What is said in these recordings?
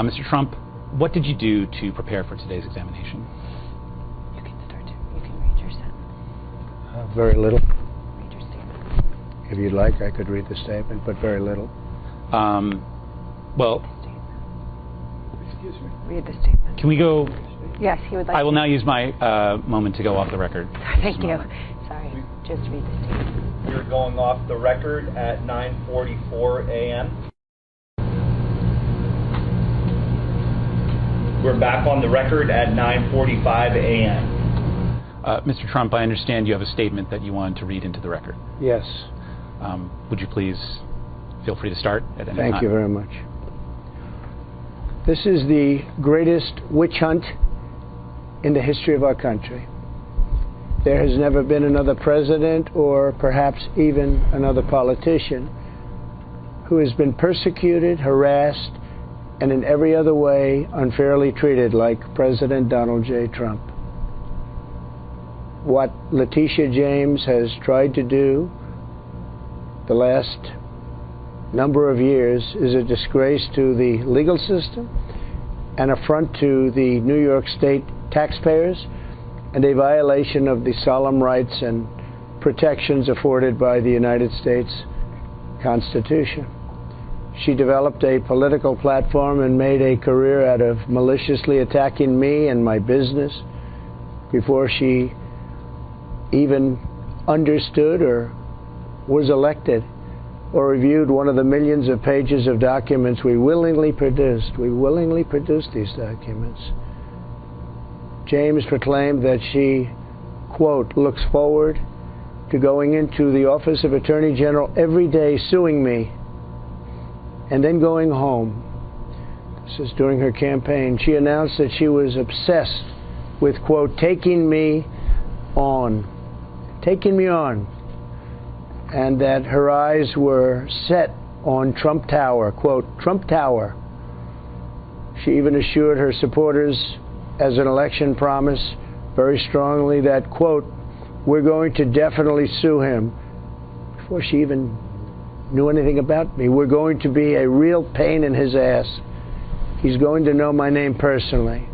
Mr. Trump, what did you do to prepare for today's examination? You can start. You can read your sentence. Very little. Read your statement. If you'd like, I could read the statement, but very little. Well, excuse me. Read the statement. can we go? Yes, he would like. I will now use my moment to go off the record. Thank you. Sorry. Just read the statement. You're going off the record at 9:44 a.m. We're back on the record at 9:45 a.m. Mr. Trump, I understand you have a statement that you wanted to read into the record. Yes. Would you please feel free to start at any time? Thank you very much. This is the greatest witch hunt in the history of our country. There has never been another president or perhaps even another politician who has been persecuted, harassed, and in every other way unfairly treated like President Donald J. Trump. What Letitia James has tried to do the last number of years is a disgrace to the legal system, an affront to the New York State taxpayers, and a violation of the solemn rights and protections afforded by the United States Constitution. She developed a political platform and made a career out of maliciously attacking me and my business before she even understood or was elected or reviewed one of the millions of pages of documents we willingly produced. We willingly produced these documents. James proclaimed that she, quote, looks forward to going into the office of Attorney General every day suing me and then going home. This is during her campaign. She announced that she was obsessed with, quote, taking me on, and that her eyes were set on Trump Tower, quote, Trump Tower. She even assured her supporters as an election promise very strongly that, quote, we're going to definitely sue him. Before she even knew anything about me, we're going to be a real pain in his ass. He's going to know my name personally.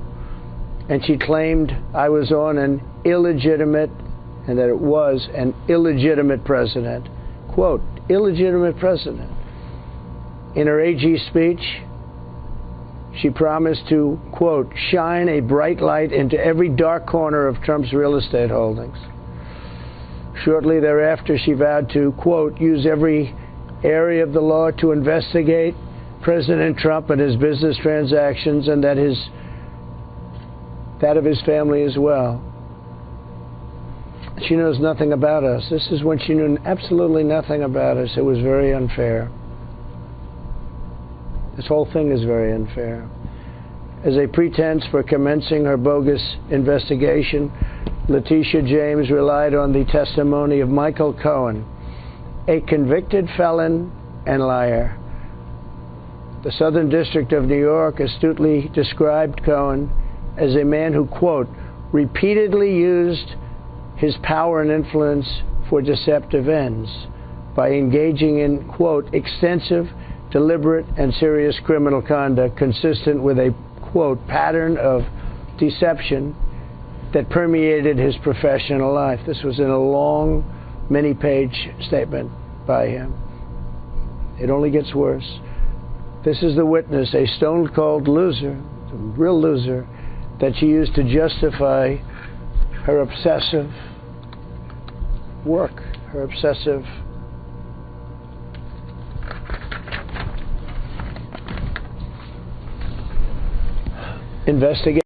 And she claimed I was on an illegitimate, and that it was an illegitimate president. Quote, illegitimate president. In her AG speech, she promised to, quote, shine a bright light into every dark corner of Trump's real estate holdings. Shortly thereafter, she vowed to, quote, use every area of the law to investigate President Trump and his business transactions, and that of his family as well. She knows nothing about us. This is when she knew absolutely nothing about us. It was very unfair. This whole thing is very unfair. As a pretense for commencing her bogus investigation, Letitia James relied on the testimony of Michael Cohen, a convicted felon and liar. The Southern District of New York astutely described Cohen as a man who, quote, repeatedly used his power and influence for deceptive ends by engaging in, quote, extensive, deliberate, and serious criminal conduct consistent with a, quote, pattern of deception that permeated his professional life. This was in a long, many-page statement by him. It only gets worse. This is the witness, a stone-cold loser, a real loser, that she used to justify her obsessive work, her obsessive investigation.